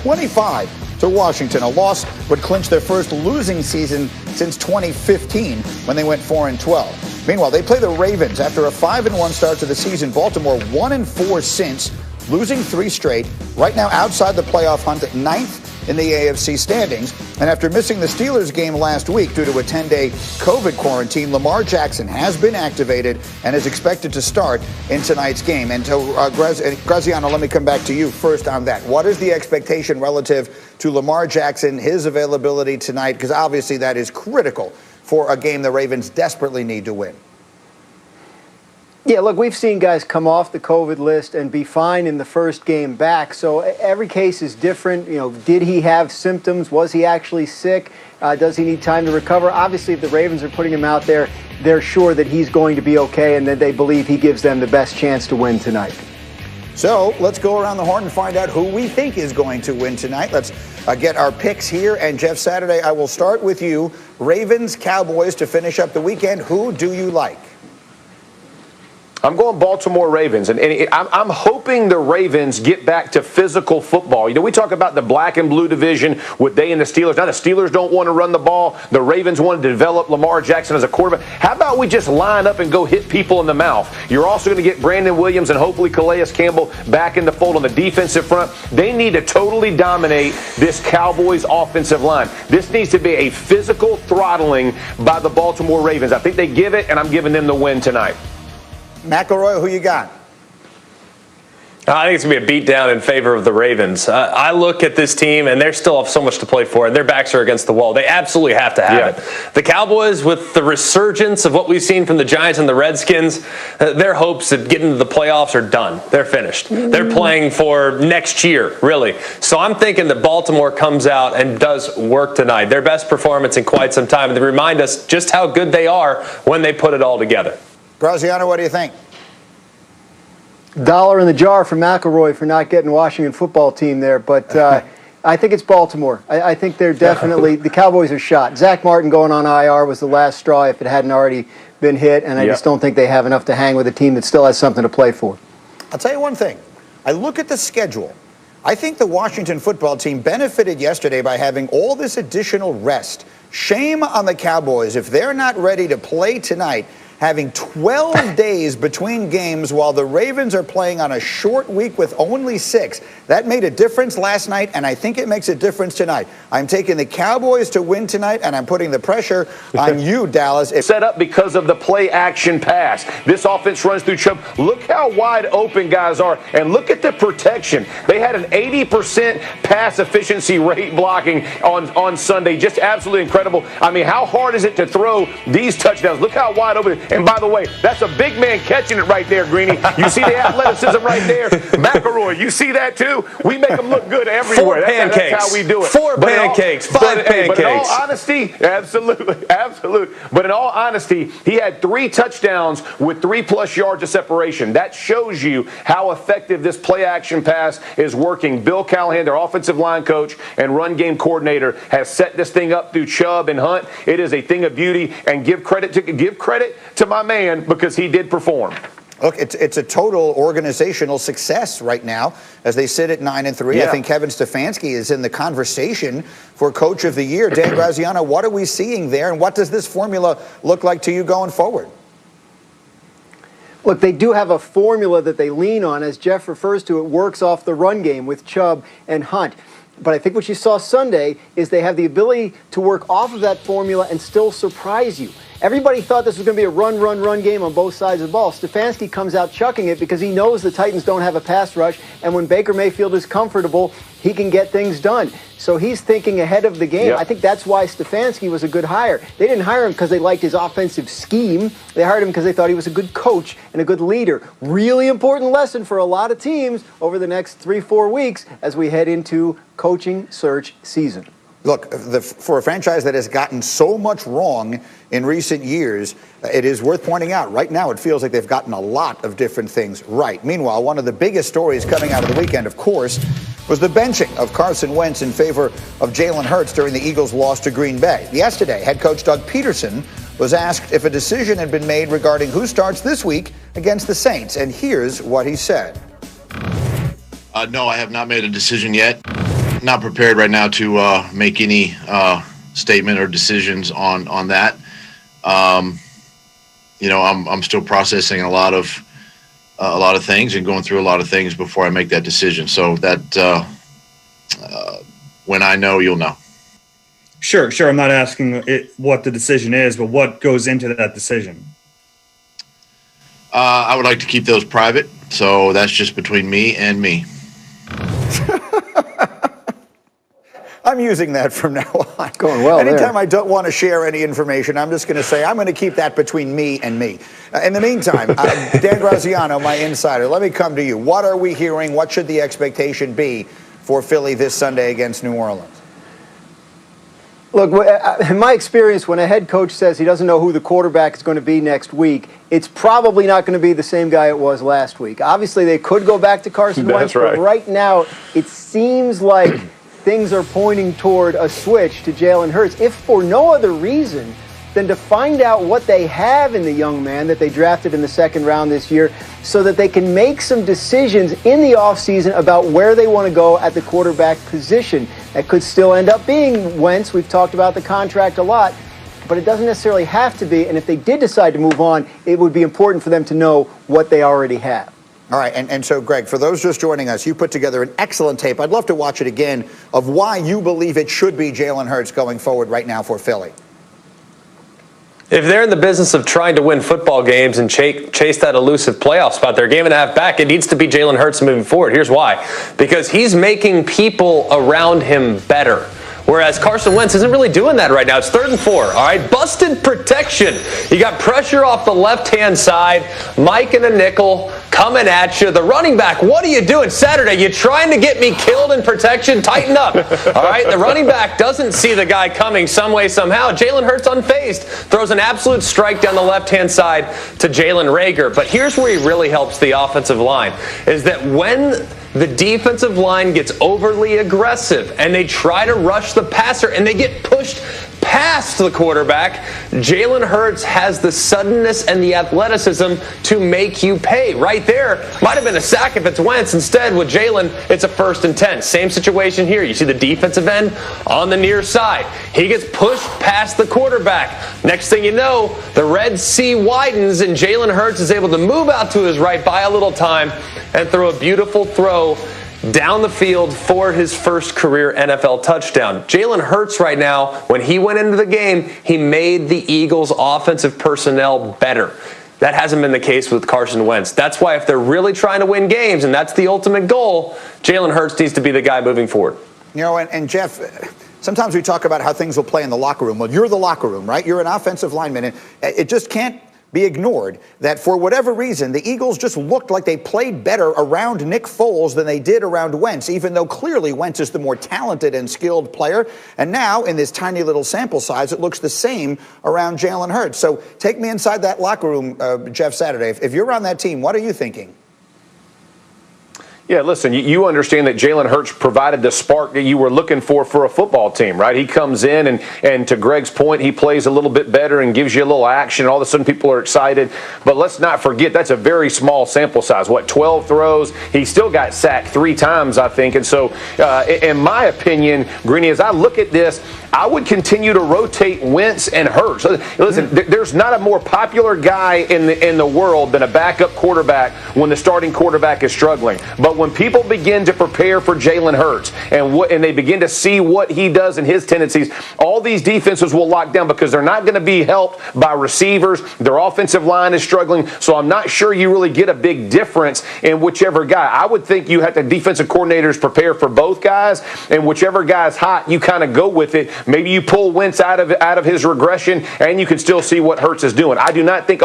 25 to Washington. A loss would clinch their first losing season since 2015 when they went 4-12. Meanwhile, they play the Ravens after a 5-1 start to the season. Baltimore 1-4 since, losing 3 straight. Right now outside the playoff hunt at 9th in the AFC standings. And after missing the Steelers game last week due to a 10-day COVID quarantine, Lamar Jackson has been activated and is expected to start in tonight's game. And to Graziano, let me come back to you first on that. What is the expectation relative to Lamar Jackson, his availability tonight? Because obviously that is critical for a game the Ravens desperately need to win. Yeah, look, we've seen guys come off the COVID list and be fine in the first game back. So every case is different. You know, did he have symptoms? Was he actually sick? Does he need time to recover? Obviously, if the Ravens are putting him out there, they're sure that he's going to be okay and that they believe he gives them the best chance to win tonight. So let's go around the horn and find out who we think is going to win tonight. Let's get our picks here. And Jeff Saturday, I will start with you. Ravens, Cowboys to finish up the weekend. Who do you like? I'm going Baltimore Ravens, and I'm hoping the Ravens get back to physical football. You know, we talk about the black and blue division with they and the Steelers. Now, the Steelers don't want to run the ball. The Ravens want to develop Lamar Jackson as a quarterback. How about we just line up and go hit people in the mouth? You're also going to get Brandon Williams and hopefully Calais Campbell back in the fold on the defensive front. They need to totally dominate this Cowboys offensive line. This needs to be a physical throttling by the Baltimore Ravens. I think they give it, and I'm giving them the win tonight. McElroy, who you got? I think it's going to be a beatdown in favor of the Ravens. I look at this team, and they still have so much to play for, and their backs are against the wall. They absolutely have to have it. The Cowboys, with the resurgence of what we've seen from the Giants and the Redskins, their hopes of getting to the playoffs are done. They're finished. They're playing for next year, really. So I'm thinking that Baltimore comes out and does work tonight. Their best performance in quite some time. And they remind us just how good they are when they put it all together. Graziano, what do you think? $1 in the jar for McElroy for not getting Washington football team there, but I think it's Baltimore. I think they're definitely, the Cowboys are shot. Zach Martin going on IR was the last straw if it hadn't already been hit, and I just don't think they have enough to hang with a team that still has something to play for. I'll tell you one thing. I look at the schedule. I think the Washington football team benefited yesterday by having all this additional rest. Shame on the Cowboys if they're not ready to play tonight, having 12 days between games while the Ravens are playing on a short week with only 6. That made a difference last night, and I think it makes a difference tonight. I'm taking the Cowboys to win tonight, and I'm putting the pressure on you, Dallas. Set up because of the play-action pass. This offense runs through Chubb. Look how wide open guys are, and look at the protection. They had an 80% pass efficiency rate blocking on Sunday. Just absolutely incredible. I mean, how hard is it to throw these touchdowns? Look how wide open. And by the way, that's a big man catching it right there, Greeny. You see the athleticism right there? McElroy, you see that too? We make them look good everywhere. That's how we do it. 4 pancakes, 5 pancakes. But in all honesty, absolutely. But in all honesty, he had 3 touchdowns with 3+ yards of separation. That shows you how effective this play-action pass is working. Bill Callahan, their offensive line coach and run game coordinator, has set this thing up through Chubb and Hunt. It is a thing of beauty, and give credit to my man because he did perform. Look, it's a total organizational success right now as they sit at 9-3. I think Kevin Stefanski is in the conversation for Coach of the Year. Dan Graziano, what are we seeing there, and what does this formula look like to you going forward? Look, they do have a formula that they lean on. As Jeff refers to, it works off the run game with Chubb and Hunt. But I think what you saw Sunday is they have the ability to work off of that formula and still surprise you. Everybody thought this was going to be a run game on both sides of the ball. Stefanski comes out chucking it because he knows the Titans don't have a pass rush, and when Baker Mayfield is comfortable, he can get things done. So he's thinking ahead of the game. I think that's why Stefanski was a good hire. They didn't hire him because they liked his offensive scheme. They hired him because they thought he was a good coach and a good leader. Really important lesson for a lot of teams over the next 3-4 weeks as we head into coaching search season. Look, for a franchise that has gotten so much wrong in recent years, it is worth pointing out right now it feels like they've gotten a lot of different things right. Meanwhile, one of the biggest stories coming out of the weekend, of course, was the benching of Carson Wentz in favor of Jalen Hurts during the Eagles' loss to Green Bay. Yesterday, head coach Doug Peterson was asked if a decision had been made regarding who starts this week against the Saints, and here's what he said. No, I have not made a decision yet. not prepared right now to make any statement or decisions on that. I'm still processing a lot of things and going through a lot of things before I make that decision. So that when I know, you'll know. Sure. I'm not asking what the decision is, but what goes into that decision? I would like to keep those private, so that's just between me and me. I'm using that from now on. Going well Anytime there. I don't want to share any information, I'm just going to say I'm going to keep that between me and me. In the meantime, Dan Graziano, my insider, let me come to you. What are we hearing? What should the expectation be for Philly this Sunday against New Orleans? Look, in my experience, when a head coach says he doesn't know who the quarterback is going to be next week, it's probably not going to be the same guy it was last week. Obviously, they could go back to Carson Wentz, but right now it seems like things are pointing toward a switch to Jalen Hurts, if for no other reason than to find out what they have in the young man that they drafted in the second round this year so that they can make some decisions in the offseason about where they want to go at the quarterback position. That could still end up being Wentz. We've talked about the contract a lot, but it doesn't necessarily have to be. And if they did decide to move on, it would be important for them to know what they already have. All right, and so, Greg, for those just joining us, you put together an excellent tape. I'd love to watch it again of why you believe it should be Jalen Hurts going forward right now for Philly. If they're in the business of trying to win football games and chase that elusive playoff spot, they're a game and a half back, it needs to be Jalen Hurts moving forward. Here's why. Because he's making people around him better. Whereas Carson Wentz isn't really doing that right now. It's 3rd and 4, all right? Busted protection. You got pressure off the left-hand side. Mike and a nickel coming at you. The running back, what are you doing Saturday? You trying to get me killed in protection? Tighten up, all right? The running back doesn't see the guy coming some way, somehow. Jalen Hurts unfazed. Throws an absolute strike down the left-hand side to Jalen Reagor. But here's where he really helps the offensive line, is that when the defensive line gets overly aggressive and they try to rush the passer and they get pushed past the quarterback, Jalen Hurts has the suddenness and the athleticism to make you pay. Right there, might have been a sack if it's Wentz. Instead, with Jalen, it's a 1st and 10. Same situation here. You see the defensive end on the near side. He gets pushed past the quarterback. Next thing you know, the Red Sea widens and Jalen Hurts is able to move out to his right, buy a little time, and throw a beautiful throw down the field for his first career NFL touchdown. Jalen Hurts right now, when he went into the game, he made the Eagles' offensive personnel better. That hasn't been the case with Carson Wentz. That's why if they're really trying to win games, and that's the ultimate goal, Jalen Hurts needs to be the guy moving forward. You know, and Jeff, sometimes we talk about how things will play in the locker room. Well, you're the locker room, right? You're an offensive lineman, and it just can't be ignored that for whatever reason, the Eagles just looked like they played better around Nick Foles than they did around Wentz, even though clearly Wentz is the more talented and skilled player. And now, in this tiny little sample size, it looks the same around Jalen Hurts. So take me inside that locker room, Jeff Saturday. If you're on that team, what are you thinking? Yeah, listen, you understand that Jalen Hurts provided the spark that you were looking for a football team, right? He comes in and to Greg's point, he plays a little bit better and gives you a little action. All of a sudden people are excited. But let's not forget, that's a very small sample size. 12 throws? He still got sacked 3 times, I think. And so, in my opinion, Greeny, as I look at this, I would continue to rotate Wentz and Hurts. Listen, there's not a more popular guy in the world than a backup quarterback when the starting quarterback is struggling. But when people begin to prepare for Jalen Hurts and they begin to see what he does and his tendencies, all these defenses will lock down because they're not going to be helped by receivers. Their offensive line is struggling, so I'm not sure you really get a big difference in whichever guy. I would think you have the defensive coordinators prepare for both guys, and whichever guy's hot, you kind of go with it. Maybe you pull Wentz out of his regression, and you can still see what Hurts is doing. I do not think